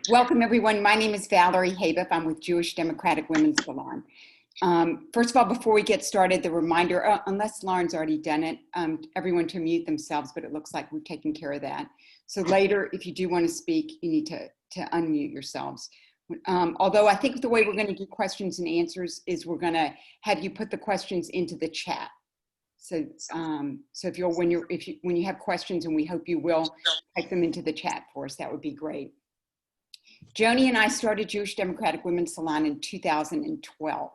Welcome, everyone. My name is Valerie Habeff. I'm with Jewish Democratic Women's Salon. First of all, before we get started, the reminder, unless Lauren's already done it, everyone to mute themselves, but it looks like we've taken care of that. So later, if you do want to speak, you need to unmute yourselves. Although I think the way we're going to do questions and answers is we're going to have you put the questions into the chat. So, if you'll, when you have questions, and we hope you will, type them into the chat for us, that would be great. Joni and I started Jewish Democratic Women's Salon in 2012.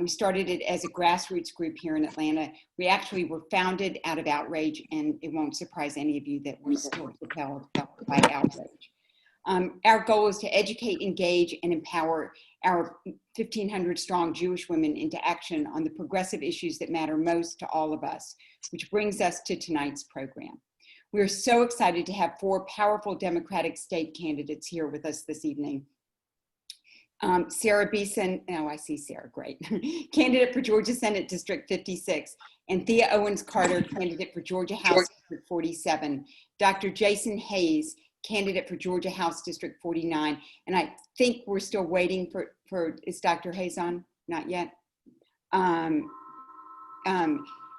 We started it as a grassroots group here in Atlanta. We actually were founded out of outrage, and it won't surprise any of you that we're still propelled by outrage. Our goal is to educate, engage, and empower our 1,500 strong Jewish women into action on the progressive issues that matter most to all of us, which brings us to tonight's program. We're so excited to have 4 powerful Democratic state candidates here with us this evening. Sarah Beeson, oh, I see Sarah, great. Candidate for Georgia Senate District 56. Anthea Owens Carter, candidate for Georgia House District 47. Dr. Jason Hayes, candidate for Georgia House District 49. And I think we're still waiting for is Dr. Hayes on? Not yet.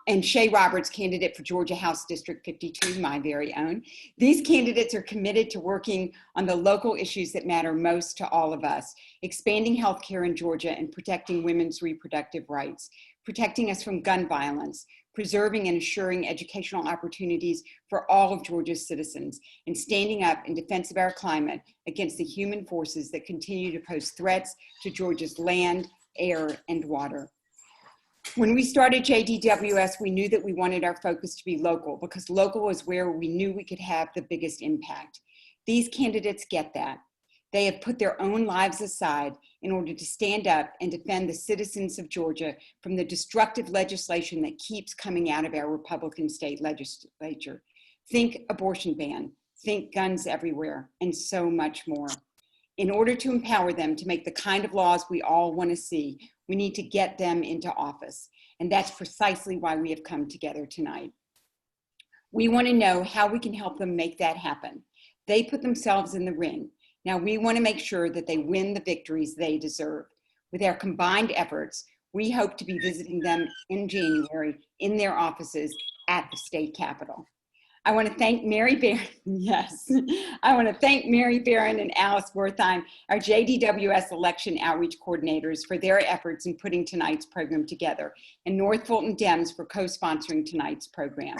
And Shea Roberts, candidate for Georgia House District 52, my very own. These candidates are committed to working on the local issues that matter most to all of us, expanding healthcare in Georgia and protecting women's reproductive rights, protecting us from gun violence, preserving and assuring educational opportunities for all of Georgia's citizens, and standing up in defense of our climate against the human forces that continue to pose threats to Georgia's land, air, and water. When we started JDWS, we knew that we wanted our focus to be local because local is where we knew we could have the biggest impact. These candidates get that. They have put their own lives aside in order to stand up and defend the citizens of Georgia from the destructive legislation that keeps coming out of our Republican state legislature. Think abortion ban, think guns everywhere, and so much more. In order to empower them to make the kind of laws we all want to see, we need to get them into office. And that's precisely why we have come together tonight. We want to know how we can help them make that happen. They put themselves in the ring. Now we want to make sure that they win the victories they deserve. With our combined efforts, we hope to be visiting them in January in their offices at the state capitol. I want to thank Mary Barron, yes. I want to thank Mary Barron and Alice Wertheim, our JDWS election outreach coordinators, for their efforts in putting tonight's program together, and North Fulton Dems for co-sponsoring tonight's program.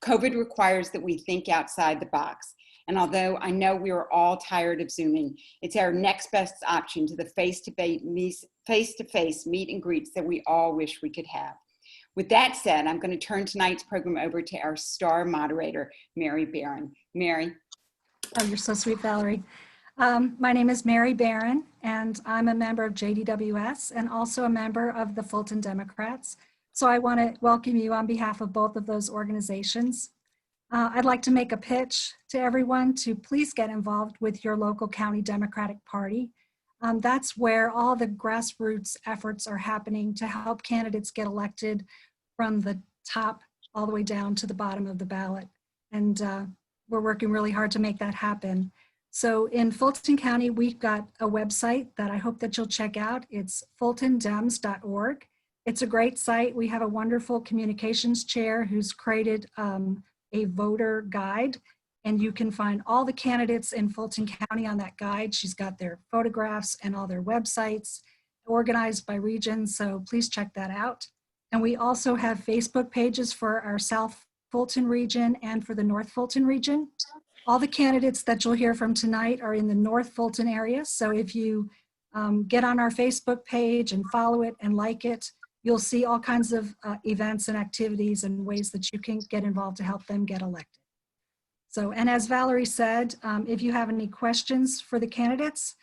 COVID requires that we think outside the box. And although I know we are all tired of Zooming, it's our next best option to the face-to-face meet and greets that we all wish we could have. With that said, I'm going to turn tonight's program over to our star moderator, Mary Barron. Mary. Oh, you're so sweet, Valerie. My name is Mary Barron, and I'm a member of JDWS and also a member of the Fulton Democrats. So I want to welcome you on behalf of both of those organizations. I'd like to make a pitch to everyone to please get involved with your local county Democratic Party. That's where all the grassroots efforts are happening to help candidates get elected from the top all the way down to the bottom of the ballot. And we're working really hard to make that happen. So in Fulton County, we've got a website that I hope that you'll check out. It's fultondems.org. It's a great site. We have a wonderful communications chair who's created a voter guide, and you can find all the candidates in Fulton County on that guide. She's got their photographs and all their websites organized by region, so please check that out. And we also have Facebook pages for our South Fulton region and for the North Fulton region. All the candidates that you'll hear from tonight are in the North Fulton area, so if you get on our Facebook page and follow it and like it, you'll see all kinds of events and activities and ways that you can get involved to help them get elected. So, and as Valerie said, if you have any questions for the candidates,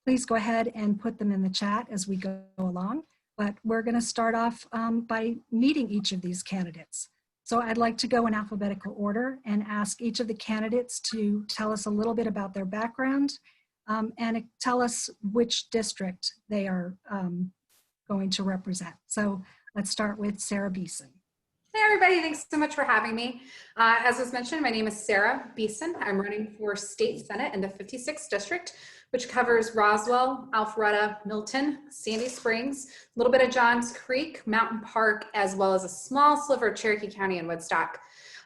please go ahead and put them in the chat as we go along. But we're going to start off by meeting each of these candidates. So I'd like to go in alphabetical order and ask each of the candidates to tell us a little bit about their background and tell us which district they are going to represent. So let's start with Sarah Beeson. Hey everybody, thanks so much for having me. As was mentioned, my name is Sarah Beeson. I'm running for State Senate in the 56th District, which covers Roswell, Alpharetta, Milton, Sandy Springs, a little bit of Johns Creek, Mountain Park, as well as a small sliver of Cherokee County and Woodstock.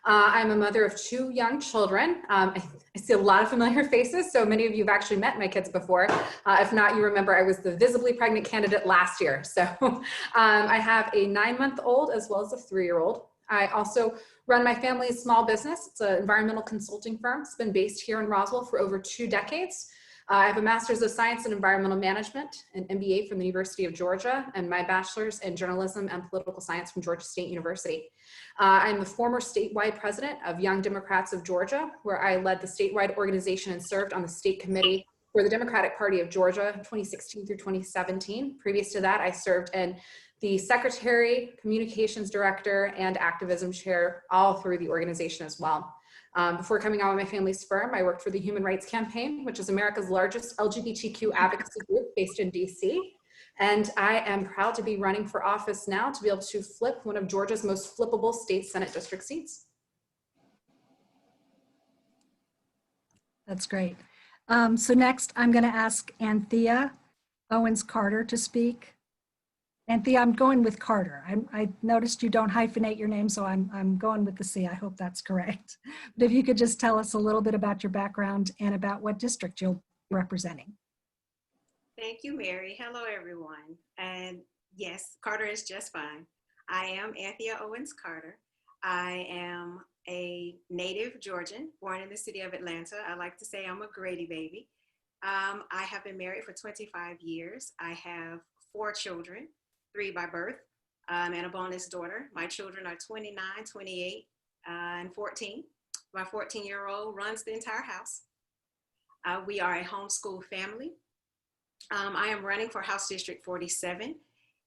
I'm a mother of 2 young children. I see a lot of familiar faces, so many of you have actually met my kids before. If not, you remember I was the visibly pregnant candidate last year. So I have a 9-month-old as well as a 3-year-old. I also run my family's small business. It's an environmental consulting firm. It's been based here in Roswell for over 2 decades. I have a Master's of Science in Environmental Management, an MBA from the University of Georgia, and my Bachelor's in Journalism and Political Science from Georgia State University. I'm the former statewide president of Young Democrats of Georgia, where I led the statewide organization and served on the state committee for the Democratic Party of Georgia 2016 through 2017. Previous to that, I served in the secretary, communications director, and activism chair, all through the organization as well. Before coming on with my family's firm, I worked for the Human Rights Campaign, which is America's largest LGBTQ advocacy group based in DC. And I am proud to be running for office now to be able to flip one of Georgia's most flippable state Senate district seats. That's great. So next, I'm going to ask Anthea Owens Carter to speak. Anthea, I'm going with Carter. I noticed you don't hyphenate your name, so I'm going with the C. I hope that's correct. But if you could just tell us a little bit about your background and about what district you'll be representing. Thank you, Mary. Hello, everyone. And yes, Carter is just fine. I am Anthea Owens Carter. I am a native Georgian, born in the city of Atlanta. I like to say I'm a Grady baby. I have been married for 25 years. I have 4 children. 3 by birth, and a bonus daughter. My children are 29, 28, and 14. My 14-year-old runs the entire house. We are a homeschool family. I am running for House District 47.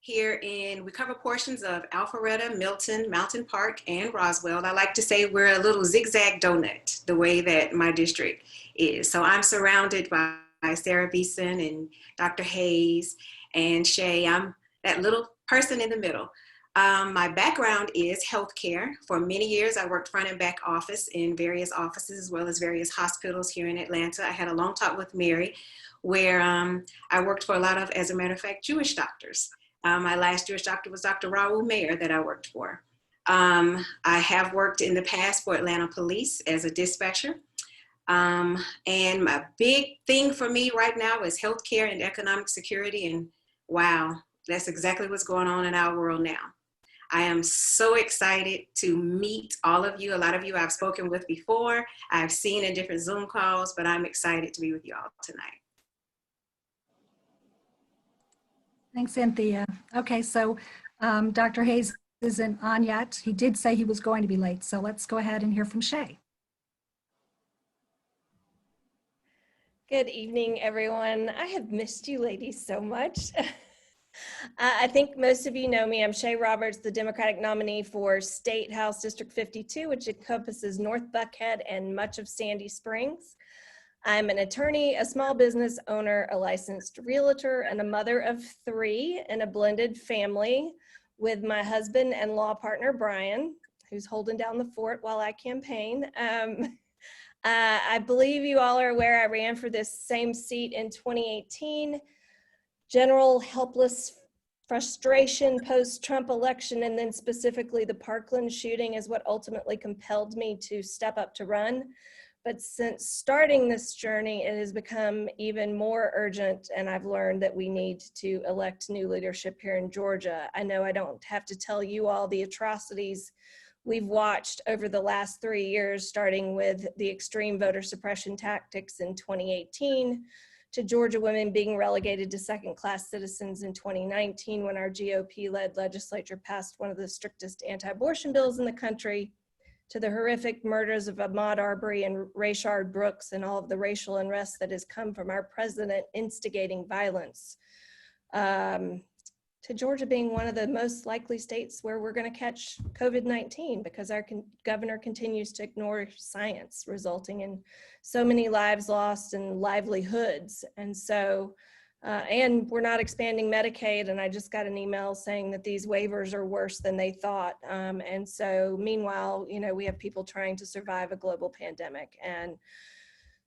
We cover portions of Alpharetta, Milton, Mountain Park, and Roswell. I like to say we're a little zigzag donut, the way that my district is. So I'm surrounded by Sarah Beeson and Dr. Hayes and Shea. I'm that little person in the middle. My background is healthcare. For many years, I worked front and back office in various offices, as well as various hospitals here in Atlanta. I had a long talk with Mary, where I worked for a lot of, as a matter of fact, Jewish doctors. My last Jewish doctor was Dr. Raul Mayer that I worked for. I have worked in the past for Atlanta Police as a dispatcher. And my big thing for me right now is healthcare and economic security. And wow, that's exactly what's going on in our world now. I am so excited to meet all of you. A lot of you I've spoken with before. I've seen in different Zoom calls, but I'm excited to be with you all tonight. Thanks, Anthea. Okay, so Dr. Hayes isn't on yet. He did say he was going to be late, so let's go ahead and hear from Shea. Good evening, everyone. I have missed you ladies so much. I think most of you know me. I'm Shea Roberts, the Democratic nominee for State House District 52, which encompasses North Buckhead and much of Sandy Springs. I'm an attorney, a small business owner, a licensed realtor, and a mother of 3 in a blended family with my husband and law partner, Brian, who's holding down the fort while I campaign. I believe you all are aware I ran for this same seat in 2018. General helpless frustration post-Trump election, and then specifically the Parkland shooting, is what ultimately compelled me to step up to run. But since starting this journey, it has become even more urgent, and I've learned that we need to elect new leadership here in Georgia. I know I don't have to tell you all the atrocities we've watched over the last 3 years, starting with the extreme voter suppression tactics in 2018, to Georgia women being relegated to second-class citizens in 2019 when our GOP-led legislature passed one of the strictest anti-abortion bills in the country, to the horrific murders of Ahmaud Arbery and Rayshard Brooks and all of the racial unrest that has come from our president instigating violence, to Georgia being one of the most likely states where we're going to catch COVID-19 because our governor continues to ignore science, resulting in so many lives lost and livelihoods. And so And we're not expanding Medicaid. And I just got an email saying that these waivers are worse than they thought. And so meanwhile, you know, we have people trying to survive a global pandemic. And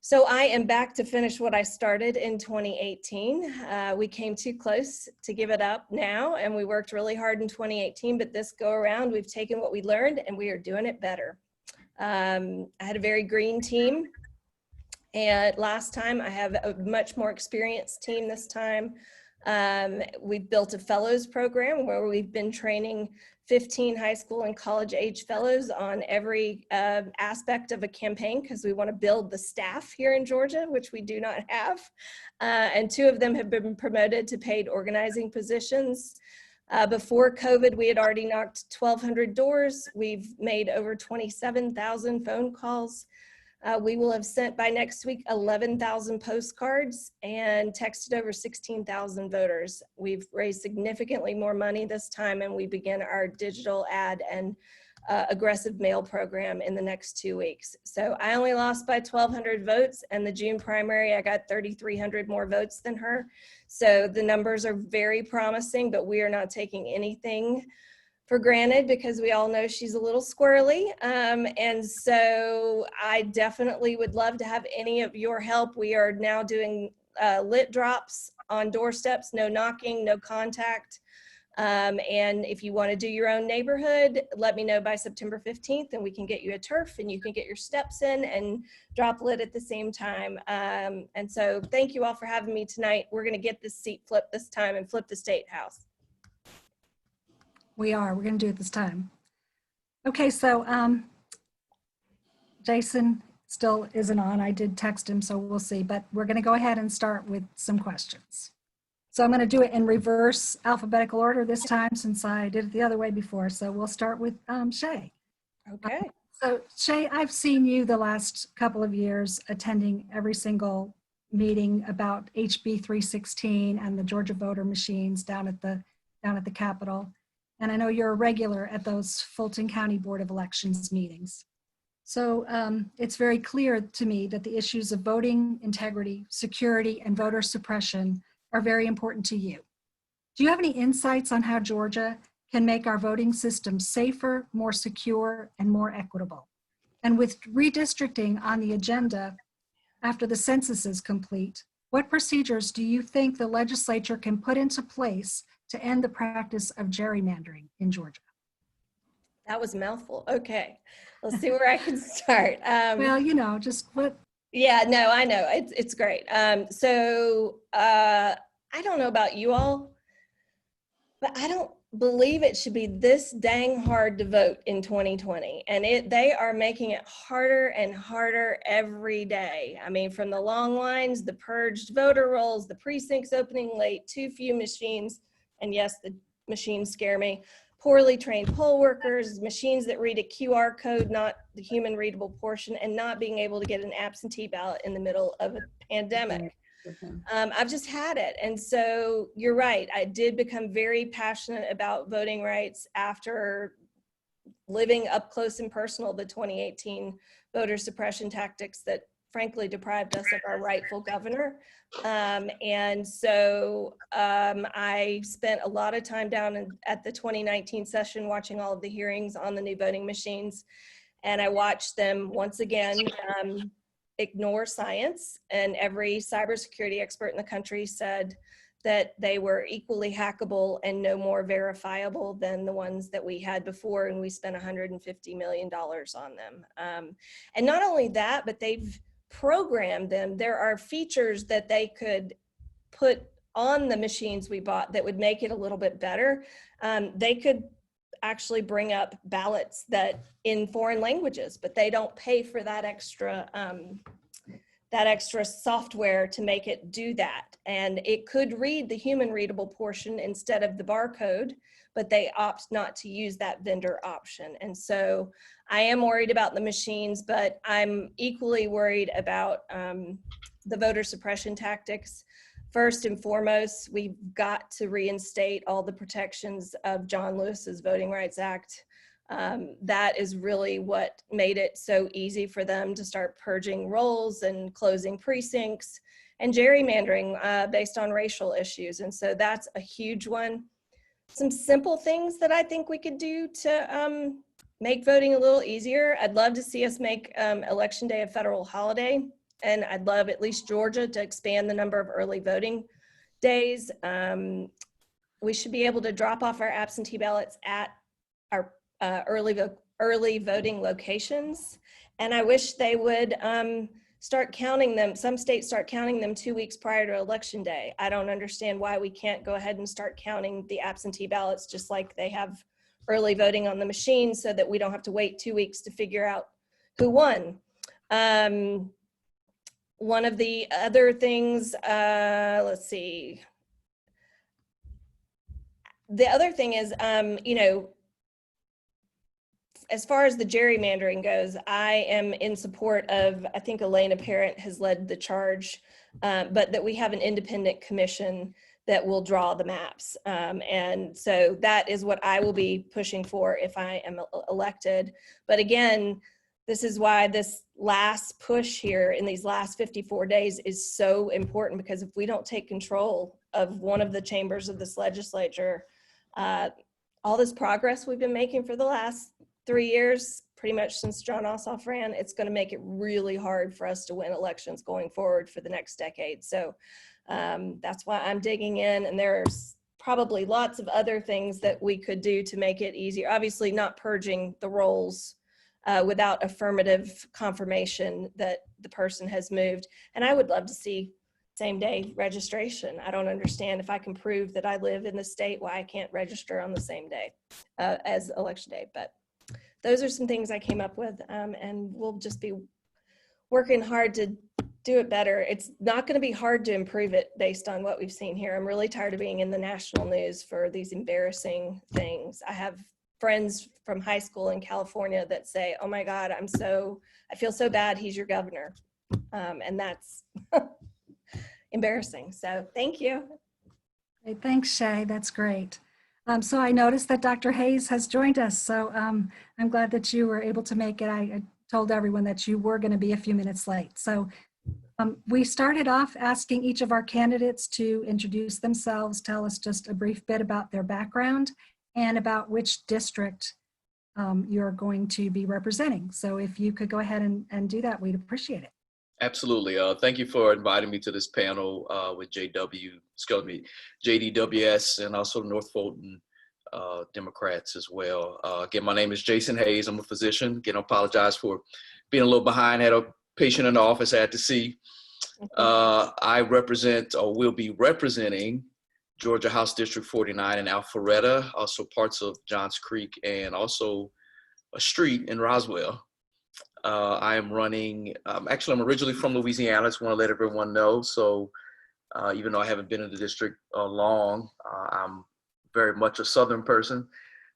so I am back to finish what I started in 2018. We came too close to give it up now, and we worked really hard in 2018, but this go around, we've taken what we learned and we are doing it better. I had a very green team, and last time I have a much more experienced team this time. We built a fellows program where we've been training 15 high school and college age fellows on every aspect of a campaign, because we want to build the staff here in Georgia, which we do not have. And 2 of them have been promoted to paid organizing positions. Before COVID, we had already knocked 1,200 doors. We've made over 27,000 phone calls. We will have sent by next week 11,000 postcards and texted over 16,000 voters. We've raised significantly more money this time, and we begin our digital ad and aggressive mail program in the next 2 weeks. So I only lost by 1,200 votes, and the June primary, I got 3,300 more votes than her. So the numbers are very promising, but we are not taking anything for granted, because we all know she's a little squirrely. And so I definitely would love to have any of your help. We are now doing lit drops on doorsteps, no knocking, no contact. And if you want to do your own neighborhood, let me know by September 15th, and we can get you a turf and you can get your steps in and drop lit at the same time. And so thank you all for having me tonight. We're going to get this seat flipped this time and flip the state house. We're going to do it this time. Okay, so Jason still isn't on. I did text him, so we'll see, but we're going to go ahead and start with some questions. So I'm going to do it in reverse alphabetical order this time, since I did it the other way before. So we'll start with Shea. Okay. So Shea, I've seen you the last couple of years attending every single meeting about HB 316 and the Georgia voter machines down at the Capitol. And I know you're a regular at those Fulton County Board of Elections meetings. So it's very clear to me that the issues of voting integrity, security, and voter suppression are very important to you. Do you have any insights on how Georgia can make our voting system safer, more secure, and more equitable? And with redistricting on the agenda after the census is complete, what procedures do you think the legislature can put into place to end the practice of gerrymandering in Georgia? That was a mouthful. Okay, let's see where I can start. Well, you know, just what? Yeah, no, I know. It's great. I don't know about you all, but I don't believe it should be this dang hard to vote in 2020. And they are making it harder and harder every day. I mean, from the long lines, the purged voter rolls, the precincts opening late, too few machines. And yes, the machines scare me. Poorly trained poll workers, machines that read a QR code, not the human readable portion, and not being able to get an absentee ballot in the middle of a pandemic. I've just had it. And so you're right. I did become very passionate about voting rights after living up close and personal the 2018 voter suppression tactics that frankly deprived us of our rightful governor. And so I spent a lot of time down at the 2019 session watching all of the hearings on the new voting machines. And I watched them once again ignore science, and every cybersecurity expert in the country said that they were equally hackable and no more verifiable than the ones that we had before, and we spent $150 million on them. And not only that, but they've programmed them. There are features that they could put on the machines we bought that would make it a little bit better. They could actually bring up ballots that in foreign languages, but they don't pay for that extra software to make it do that. And it could read the human readable portion instead of the barcode, but they opt not to use that vendor option. And so I am worried about the machines, but I'm equally worried about the voter suppression tactics. First and foremost, we've got to reinstate all the protections of John Lewis's Voting Rights Act. That is really what made it so easy for them to start purging rolls and closing precincts and gerrymandering based on racial issues. And so that's a huge one. Some simple things that I think we could do to make voting a little easier. I'd love to see us make Election Day a federal holiday. And I'd love at least Georgia to expand the number of early voting days. We should be able to drop off our absentee ballots at our early voting locations. And I wish they would start counting them. Some states start counting them 2 weeks prior to Election Day. I don't understand why we can't go ahead and start counting the absentee ballots just like they have early voting on the machine, so that we don't have to wait 2 weeks to figure out who won. One of the other things, let's see. The other thing is, you know, as far as the gerrymandering goes, I am in support of, I think Elena Parent has led the charge, but that we have an independent commission that will draw the maps. And so that is what I will be pushing for if I am elected. But again, this is why this last push here in these last 54 days is so important, because if we don't take control of one of the chambers of this legislature, all this progress we've been making for the last 3 years, pretty much since John Ossoff ran, it's going to make it really hard for us to win elections going forward for the next decade. So that's why I'm digging in, and there's probably lots of other things that we could do to make it easier. Obviously not purging the rolls without affirmative confirmation that the person has moved. And I would love to see same day registration. I don't understand, if I can prove that I live in the state, why I can't register on the same day as election day. But those are some things I came up with, and we'll just be working hard to do it better. It's not going to be hard to improve it based on what we've seen here. I'm really tired of being in the national news for these embarrassing things. I have friends from high school in California that say, oh my God, I feel so bad he's your governor. And that's embarrassing. So thank you. Okay, thanks, Shea. That's great. So I noticed that Dr. Hayes has joined us. So I'm glad that you were able to make it. I told everyone that you were going to be a few minutes late. So we started off asking each of our candidates to introduce themselves, tell us just a brief bit about their background and about which district you're going to be representing. So if you could go ahead and do that, we'd appreciate it. Absolutely. Thank you for inviting me to this panel with JDWS and also North Fulton Democrats as well. Again, my name is Jason Hayes. I'm a physician. Again, I apologize for being a little behind. I had a patient in the office I had to see. I represent, or will be representing, Georgia House District 49 in Alpharetta, also parts of Johns Creek, and also a street in Roswell. I am running, actually I'm originally from Louisiana, I just want to let everyone know. So even though I haven't been in the district long, I'm very much a Southern person.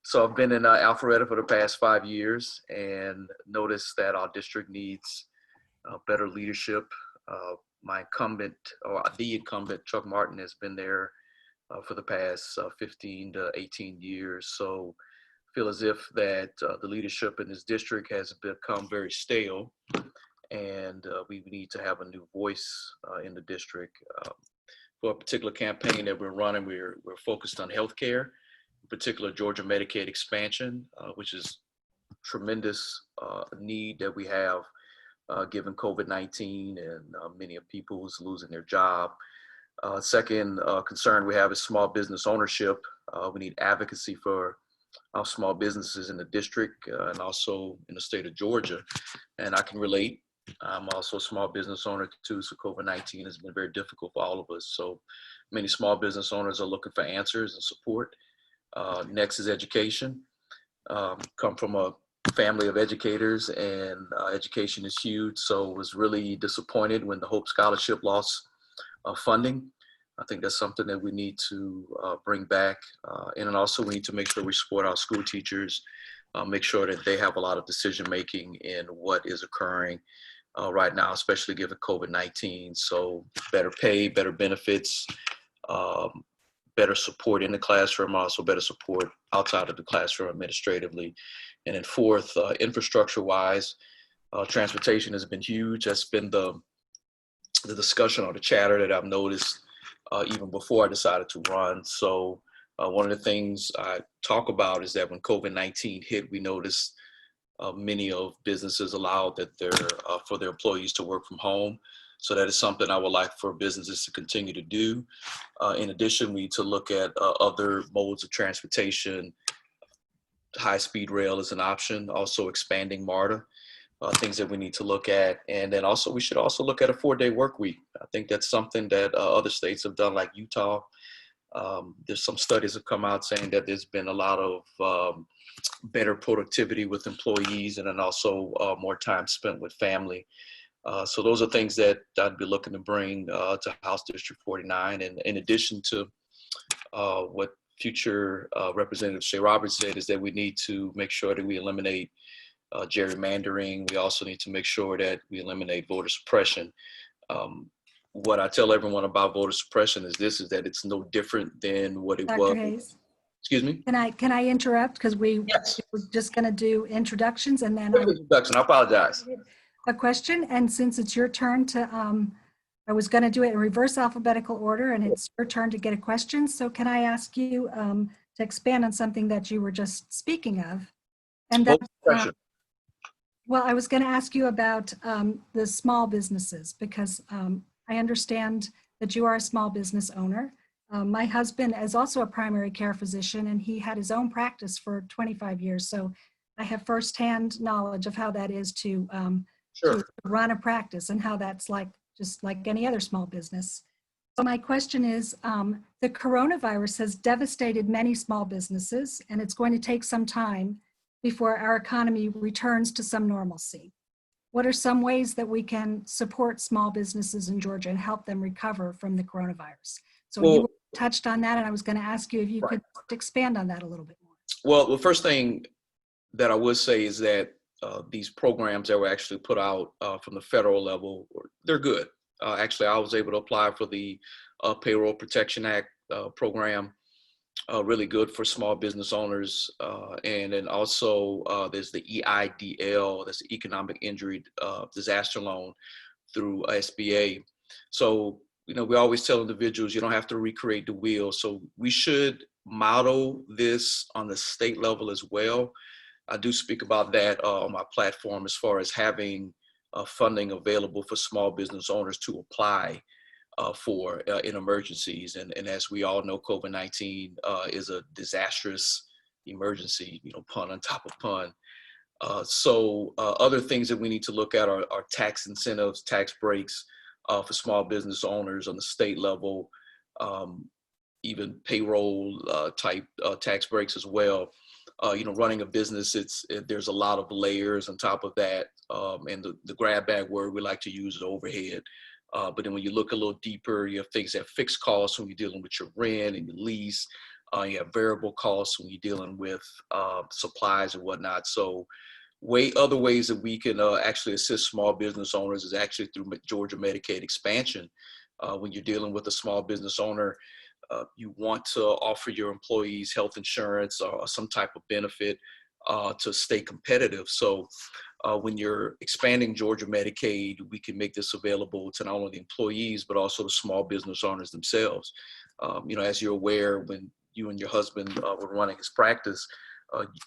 So I've been in Alpharetta for the past 5 years and noticed that our district needs better leadership. My incumbent, or the incumbent, Chuck Martin, has been there for the past 15 to 18 years. So feel as if that the leadership in this district has become very stale, and we need to have a new voice in the district. For a particular campaign that we're running, we're focused on healthcare, in particular Georgia Medicaid expansion, which is tremendous need that we have given COVID-19 and many of people who's losing their job. Second concern we have is small business ownership. We need advocacy for our small businesses in the district and also in the state of Georgia. And I can relate. I'm also a small business owner too, so COVID-19 has been very difficult for all of us. So many small business owners are looking for answers and support. Next is education. Come from a family of educators, and education is huge. So I was really disappointed when the Hope Scholarship lost funding. I think that's something that we need to bring back. And then also we need to make sure we support our school teachers, make sure that they have a lot of decision-making in what is occurring right now, especially given COVID-19. So better pay, better benefits, better support in the classroom, also better support outside of the classroom administratively. And then fourth, infrastructure-wise, transportation has been huge. That's been the the discussion or the chatter that I've noticed even before I decided to run. So one of the things I talk about is that when COVID-19 hit, we noticed many of businesses allowed that for their employees to work from home. So that is something I would like for businesses to continue to do. In addition, we need to look at other modes of transportation. High-speed rail is an option, also expanding MARTA, things that we need to look at. And then also, we should also look at a 4-day work week. I think that's something that other states have done, like Utah. There's some studies have come out saying that there's been a lot of better productivity with employees, and then also more time spent with family. So those are things that I'd be looking to bring to House District 49. And in addition to what future Representative Shea Roberts said, is that we need to make sure that we eliminate gerrymandering. We also need to make sure that we eliminate voter suppression. What I tell everyone about voter suppression is this, is that it's no different than what it was. Dr. Hayes, Excuse me? can I interrupt? Because Yes. we're just going to do introductions and then Quick introduction. I apologize. a question. And since it's your turn to, I was going to do it in reverse alphabetical order, and it's your turn to get a question. So can I ask you to expand on something that you were just speaking of? And Voter that, suppression. well, I was going to ask you about the small businesses, because I understand that you are a small business owner. My husband is also a primary care physician, and he had his own practice for 25 years. So I have firsthand knowledge of how that is to run a practice, and how that's like, just like any other small business. So my question is, the coronavirus has devastated many small businesses, and it's going to take some time before our economy returns to some normalcy. What are some ways that we can support small businesses in Georgia and help them recover from the coronavirus? So you touched on that, and I was going to ask you if you could expand on that a little bit more. Well, the first thing that I would say is that these programs that were actually put out from the federal level, they're good. Actually, I was able to apply for the Payroll Protection Act program, really good for small business owners. And then also there's the EIDL, that's the Economic Injury Disaster Loan through SBA. So, you know, we always tell individuals, you don't have to recreate the wheel. So we should model this on the state level as well. I do speak about that on my platform, as far as having funding available for small business owners to apply for in emergencies. And as we all know, COVID-19 is a disastrous emergency, you know, pun on top of pun. So other things that we need to look at are tax incentives, tax breaks for small business owners on the state level, even payroll type tax breaks as well. You know, running a business, there's a lot of layers on top of that. And the grab bag word we like to use is overhead. But then when you look a little deeper, you have things that fixed costs when you're dealing with your rent and your lease. You have variable costs when you're dealing with supplies and whatnot. So other ways that we can actually assist small business owners is actually through Georgia Medicaid expansion. When you're dealing with a small business owner, you want to offer your employees health insurance or some type of benefit to stay competitive. So when you're expanding Georgia Medicaid, we can make this available to not only the employees, but also the small business owners themselves. You know, as you're aware, when you and your husband were running his practice,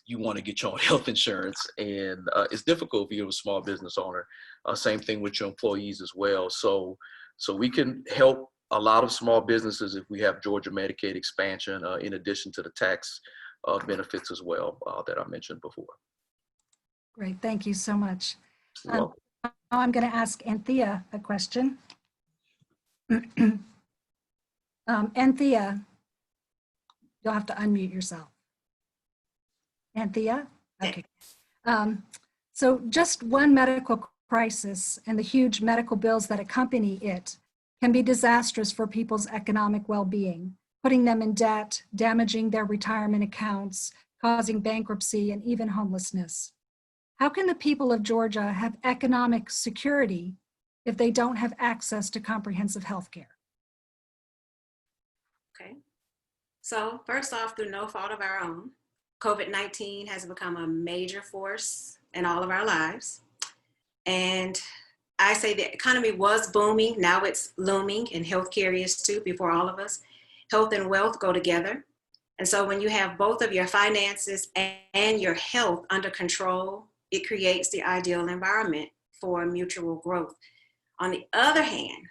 you want to get your own health insurance, and it's difficult if you're a small business owner. Same thing with your employees as well. So we can help a lot of small businesses if we have Georgia Medicaid expansion, in addition to the tax benefits as well that I mentioned before. Great, thank you so much. Now I'm going to ask Anthea a question. Anthea, you'll have to unmute yourself. Anthea? Okay. So just one medical crisis and the huge medical bills that accompany it can be disastrous for people's economic well-being, putting them in debt, damaging their retirement accounts, causing bankruptcy, and even homelessness. How can the people of Georgia have economic security if they don't have access to comprehensive health care? Okay. So first off, through no fault of our own, COVID-19 has become a major force in all of our lives. And I say the economy was booming. Now it's looming, and healthcare is too before all of us. Health and wealth go together. And so when you have both of your finances and your health under control, it creates the ideal environment for mutual growth. On the other hand,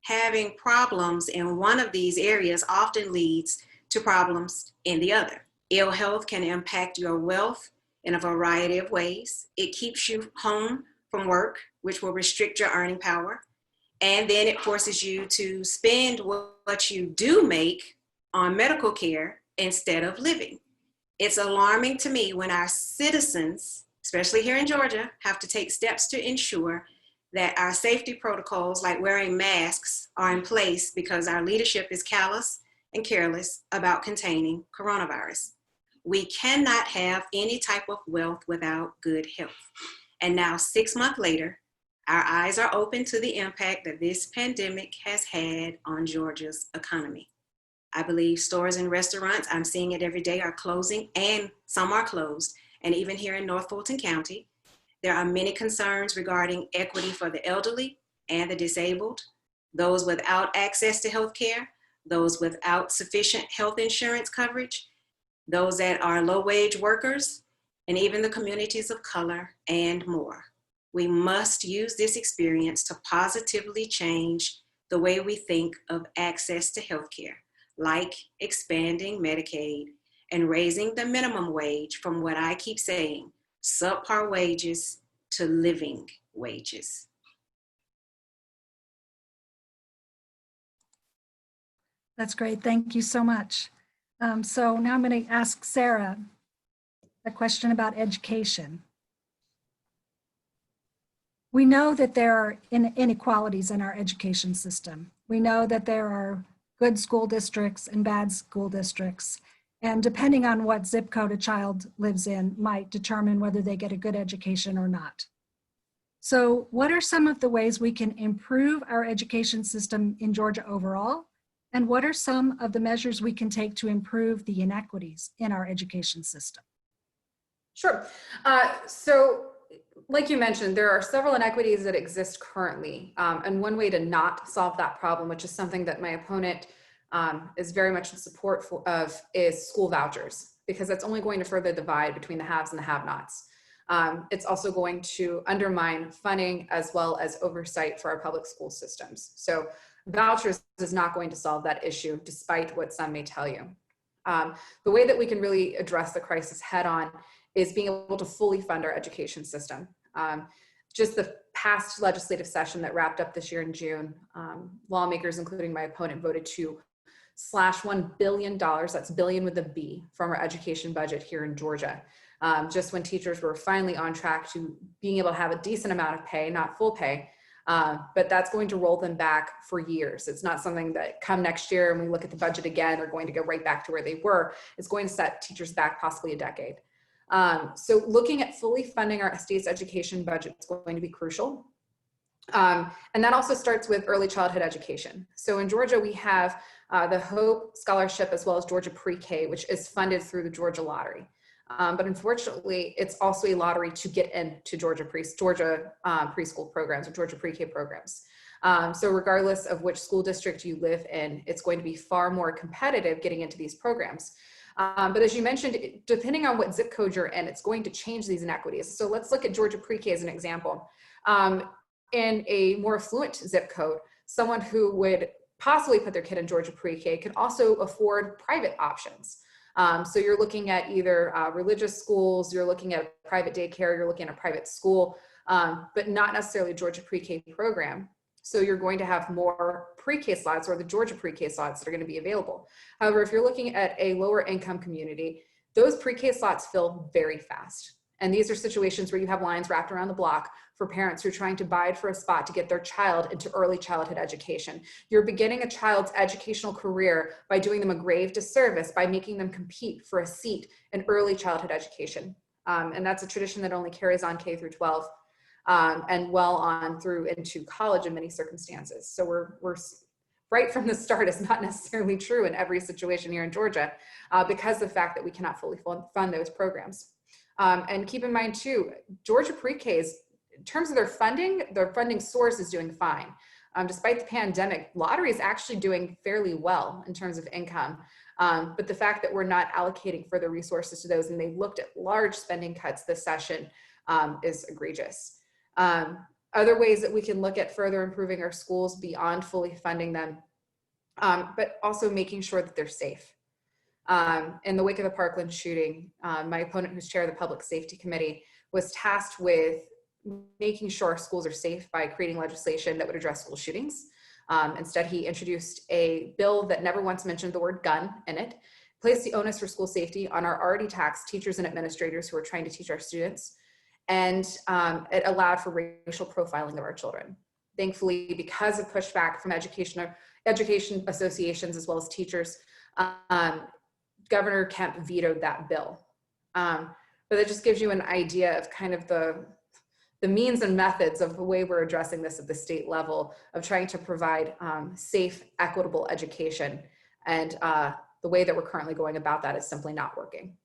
having problems in one of these areas often leads to problems in the other. Ill health can impact your wealth in a variety of ways. It keeps you home from work, which will restrict your earning power. And then it forces you to spend what you do make on medical care instead of living. It's alarming to me when our citizens, especially here in Georgia, have to take steps to ensure that our safety protocols, like wearing masks, are in place because our leadership is callous and careless about containing coronavirus. We cannot have any type of wealth without good health. And now, 6 months later, our eyes are open to the impact that this pandemic has had on Georgia's economy. I believe stores and restaurants, I'm seeing it every day, are closing, and some are closed. And even here in North Fulton County, there are many concerns regarding equity for the elderly and the disabled, those without access to health care, those without sufficient health insurance coverage, those that are low-wage workers, and even the communities of color and more. We must use this experience to positively change the way we think of access to health care, like expanding Medicaid and raising the minimum wage from what I keep saying, subpar wages to living wages. That's great. Thank you so much. So now I'm going to ask Sarah a question about education. We know that there are inequalities in our education system. We know that there are good school districts and bad school districts. And depending on what zip code a child lives in might determine whether they get a good education or not. So what are some of the ways we can improve our education system in Georgia overall? And what are some of the measures we can take to improve the inequities in our education system? Sure. So like you mentioned, there are several inequities that exist currently. And one way to not solve that problem, which is something that my opponent is very much in support of, is school vouchers, because that's only going to further divide between the haves and the have-nots. It's also going to undermine funding as well as oversight for our public school systems. So vouchers is not going to solve that issue, despite what some may tell you. The way that we can really address the crisis head on is being able to fully fund our education system. Just the past legislative session that wrapped up this year in June, lawmakers, including my opponent, voted to slash $1 billion, that's billion with a B, from our education budget here in Georgia. Just when teachers were finally on track to being able to have a decent amount of pay, not full pay, but that's going to roll them back for years. It's not something that come next year and we look at the budget again, they're going to go right back to where they were. It's going to set teachers back possibly a decade. So looking at fully funding our state's education budget is going to be crucial. And that also starts with early childhood education. So in Georgia, we have the HOPE scholarship as well as Georgia Pre-K, which is funded through the Georgia Lottery. But unfortunately, it's also a lottery to get into Georgia preschool programs or Georgia Pre-K programs. So regardless of which school district you live in, it's going to be far more competitive getting into these programs. But as you mentioned, depending on what zip code you're in, it's going to change these inequities. So let's look at Georgia Pre-K as an example. In a more affluent zip code, someone who would possibly put their kid in Georgia Pre-K could also afford private options. So you're looking at either religious schools, you're looking at a private daycare, you're looking at a private school, but not necessarily a Georgia Pre-K program. So you're going to have more pre-K slots, or the Georgia pre-K slots, that are going to be available. However, if you're looking at a lower income community, those pre-K slots fill very fast. And these are situations where you have lines wrapped around the block for parents who are trying to bide for a spot to get their child into early childhood education. You're beginning a child's educational career by doing them a grave disservice by making them compete for a seat in early childhood education. And that's a tradition that only carries on K through 12. And well on through into college in many circumstances. So we're right from the start is not necessarily true in every situation here in Georgia because of the fact that we cannot fully fund those programs. And keep in mind too, Georgia Pre-K is in terms of their funding source is doing fine. Despite the pandemic, lottery is actually doing fairly well in terms of income. But the fact that we're not allocating further resources to those, and they looked at large spending cuts this session, is egregious. Other ways that we can look at further improving our schools beyond fully funding them, but also making sure that they're safe. In the wake of the Parkland shooting, my opponent, who's chair of the Public Safety Committee, was tasked with making sure our schools are safe by creating legislation that would address school shootings. Instead, he introduced a bill that never once mentioned the word gun in it, placed the onus for school safety on our already taxed teachers and administrators who are trying to teach our students, and it allowed for racial profiling of our children. Thankfully, because of pushback from education associations as well as teachers, Governor Kemp vetoed that bill. But that just gives you an idea of kind of the means and methods of the way we're addressing this at the state level, of trying to provide safe, equitable education. And the way that we're currently going about that is simply not working.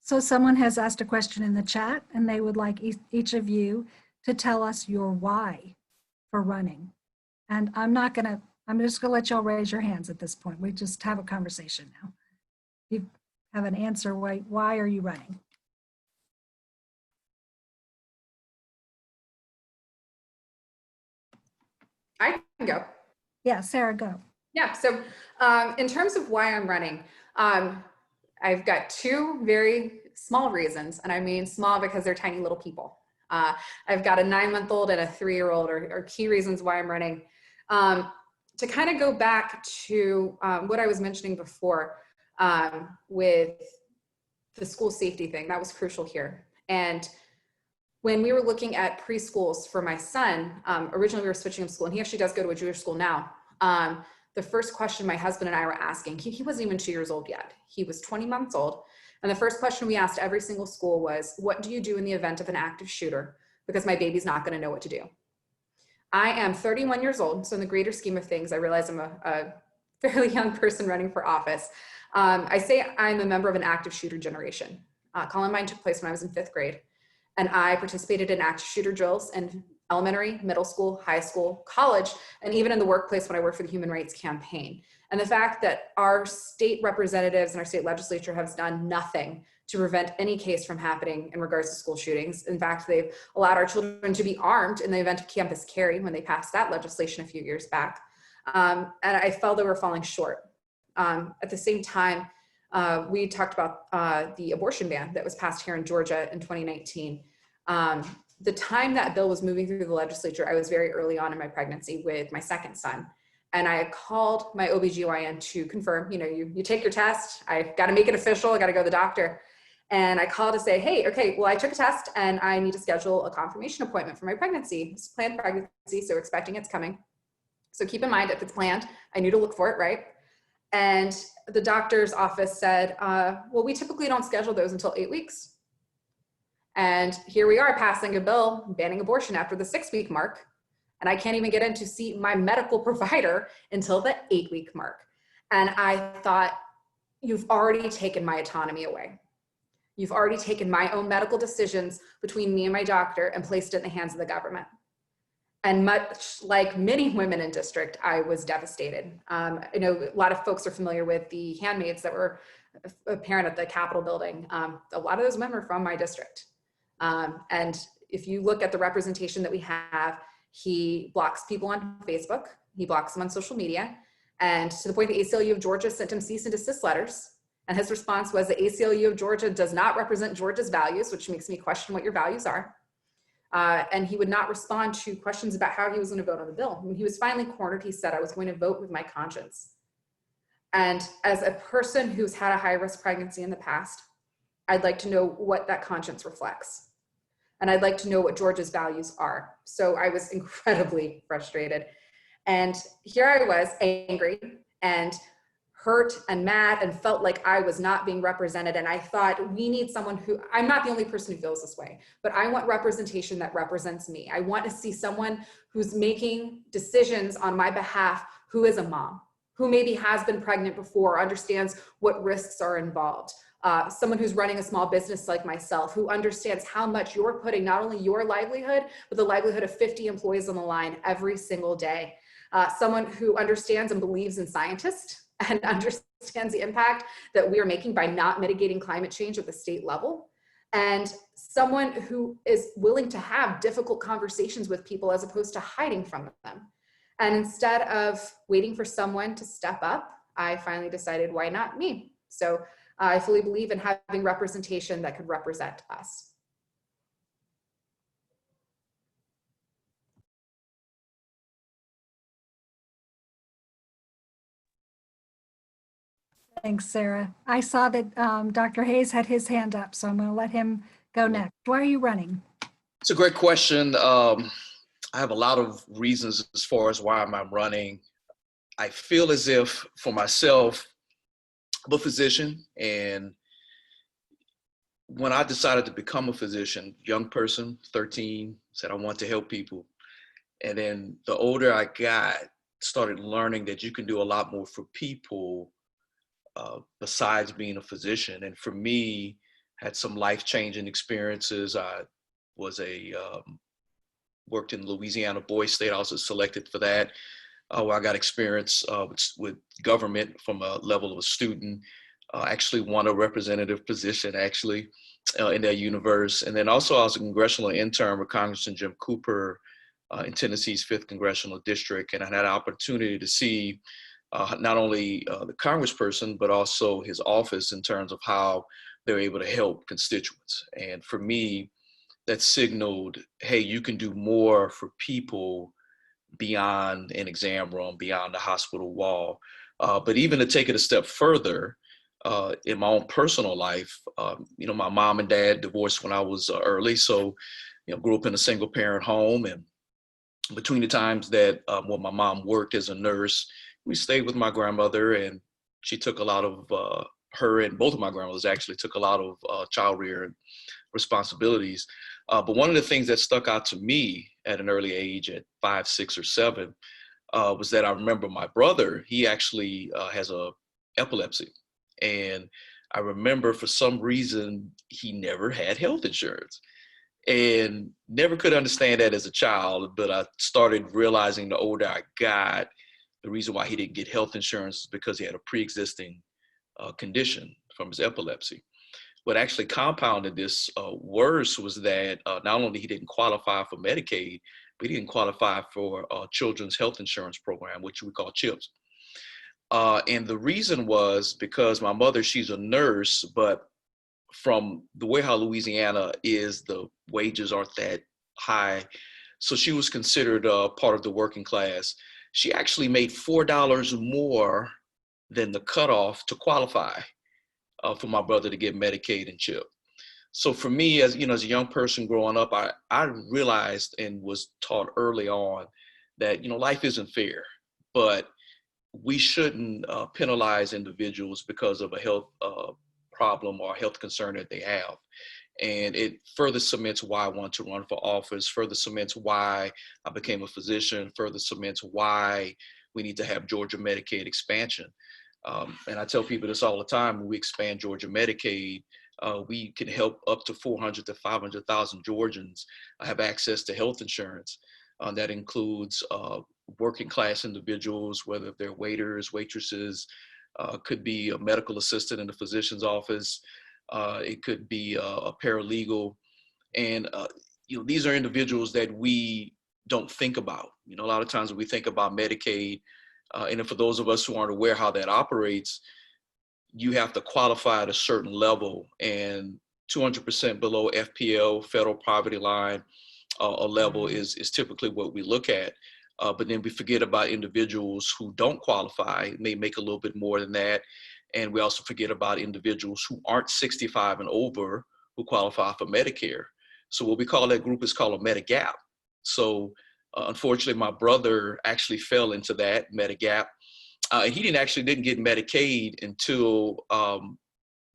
So someone has asked a question in the chat, and they would like each of you to tell us your why for running. And I'm just gonna let y'all raise your hands at this point. We just have a conversation now. You have an answer, why are you running? I can go. Yeah, Sarah, go. Yeah, so in terms of why I'm running, I've got two very small reasons, and I mean small because they're tiny little people. I've got a 9-month-old and a 3-year-old are key reasons why I'm running. To kind of go back to what I was mentioning before with the school safety thing, that was crucial here. And when we were looking at preschools for my son, originally we were switching him school, and he actually does go to a Jewish school now. The first question my husband and I were asking, he wasn't even 2 years old yet. He was 20 months old. And the first question we asked every single school was, what do you do in the event of an active shooter? Because my baby's not going to know what to do. I am 31 years old. So in the greater scheme of things, I realize I'm a fairly young person running for office. I say I'm a member of an active shooter generation. Columbine took place when I was in 5th grade. And I participated in active shooter drills in elementary, middle school, high school, college, and even in the workplace when I worked for the Human Rights Campaign. And the fact that our state representatives and our state legislature has done nothing to prevent any case from happening in regards to school shootings. In fact, they've allowed our children to be armed in the event of campus carry when they passed that legislation a few years back. And I felt they were falling short. At the same time, we talked about the abortion ban that was passed here in Georgia in 2019. The time that bill was moving through the legislature, I was very early on in my pregnancy with my second son. And I called my OBGYN to confirm, you take your test, I got to make it official, I got to go to the doctor. And I called to say, hey, okay, well, I took a test and I need to schedule a confirmation appointment for my pregnancy. It's planned pregnancy, so expecting it's coming. So keep in mind, if it's planned, I need to look for it, right? And the doctor's office said, well, we typically don't schedule those until 8 weeks. And here we are passing a bill banning abortion after the 6-week mark. And I can't even get in to see my medical provider until the 8-week mark. And I thought, you've already taken my autonomy away. You've already taken my own medical decisions between me and my doctor and placed it in the hands of the government. And much like many women in district, I was devastated. I know a lot of folks are familiar with the handmaids that were apparent at the Capitol building. A lot of those women are from my district. And if you look at the representation that we have, he blocks people on Facebook, he blocks them on social media, and to the point the ACLU of Georgia sent him cease and desist letters. And his response was, the ACLU of Georgia does not represent Georgia's values, which makes me question what your values are. And he would not respond to questions about how he was going to vote on the bill. When he was finally cornered, he said, I was going to vote with my conscience. And as a person who's had a high-risk pregnancy in the past, I'd like to know what that conscience reflects. And I'd like to know what Georgia's values are. So I was incredibly frustrated. And here I was, angry and hurt and mad, and felt like I was not being represented. And I thought, we need someone who, I'm not the only person who feels this way, but I want representation that represents me. I want to see someone who's making decisions on my behalf, who is a mom, who maybe has been pregnant before, understands what risks are involved. someone who's running a small business like myself, who understands how much you're putting not only your livelihood, but the livelihood of 50 employees on the line every single day. Someone who understands and believes in scientists and understands the impact that we are making by not mitigating climate change at the state level. And someone who is willing to have difficult conversations with people as opposed to hiding from them. And instead of waiting for someone to step up, I finally decided, why not me? So I fully believe in having representation that could represent us. Thanks, Sarah. I saw that Dr. Hayes had his hand up, so I'm going to let him go next. Why are you running? It's a great question. I have a lot of reasons as far as why I'm running. I feel as if, for myself, I'm a physician, and when I decided to become a physician, young person, 13, said I want to help people. And then the older I got, started learning that you can do a lot more for people besides being a physician. And for me, had some life-changing experiences. I was worked in Louisiana Boys State. I was selected for that. Where I got experience with government from a level of a student. Actually won a representative position in that universe. And then also I was a congressional intern with Congressman Jim Cooper in Tennessee's 5th Congressional District. And I had an opportunity to see not only the congressperson, but also his office in terms of how they're able to help constituents. And for me, that signaled, hey, you can do more for people beyond an exam room, beyond the hospital wall. But even to take it a step further, in my own personal life, my mom and dad divorced when I was early. So, grew up in a single parent home. And between the times that when my mom worked as a nurse, we stayed with my grandmother, and she took a lot of, her and both of my grandmothers actually took a lot of child rearing responsibilities. But one of the things that stuck out to me at an early age, at 5, 6, or 7, was that I remember my brother, he actually has epilepsy. And I remember for some reason, he never had health insurance. And never could understand that as a child, but I started realizing the older I got, the reason why he didn't get health insurance is because he had a pre-existing condition from his epilepsy. What actually compounded this worse was that not only he didn't qualify for Medicaid, but he didn't qualify for Children's Health Insurance Program, which we call CHIPS. And the reason was because my mother, she's a nurse, but from the way how Louisiana is, the wages aren't that high. So she was considered part of the working class. She actually made $4 more than the cutoff to qualify for my brother to get Medicaid and CHIP. So for me, as as a young person growing up, I realized and was taught early on that life isn't fair, but we shouldn't penalize individuals because of a health problem or health concern that they have. And it further cements why I want to run for office, further cements why I became a physician, further cements why we need to have Georgia Medicaid expansion. And I tell people this all the time: when we expand Georgia Medicaid, we can help up to 400 to 500,000 Georgians have access to health insurance. That includes working class individuals, whether they're waiters, waitresses, could be a medical assistant in the physician's office, it could be a paralegal. And these are individuals that we don't think about. A lot of times when we think about Medicaid, and for those of us who aren't aware how that operates, you have to qualify at a certain level, and 200% below FPL, federal poverty line, a level is typically what we look at. But then we forget about individuals who don't qualify, may make a little bit more than that. And we also forget about individuals who aren't 65 and over who qualify for Medicare. So what we call that group is called a Medigap. So unfortunately, my brother actually fell into that Medigap. He didn't get Medicaid until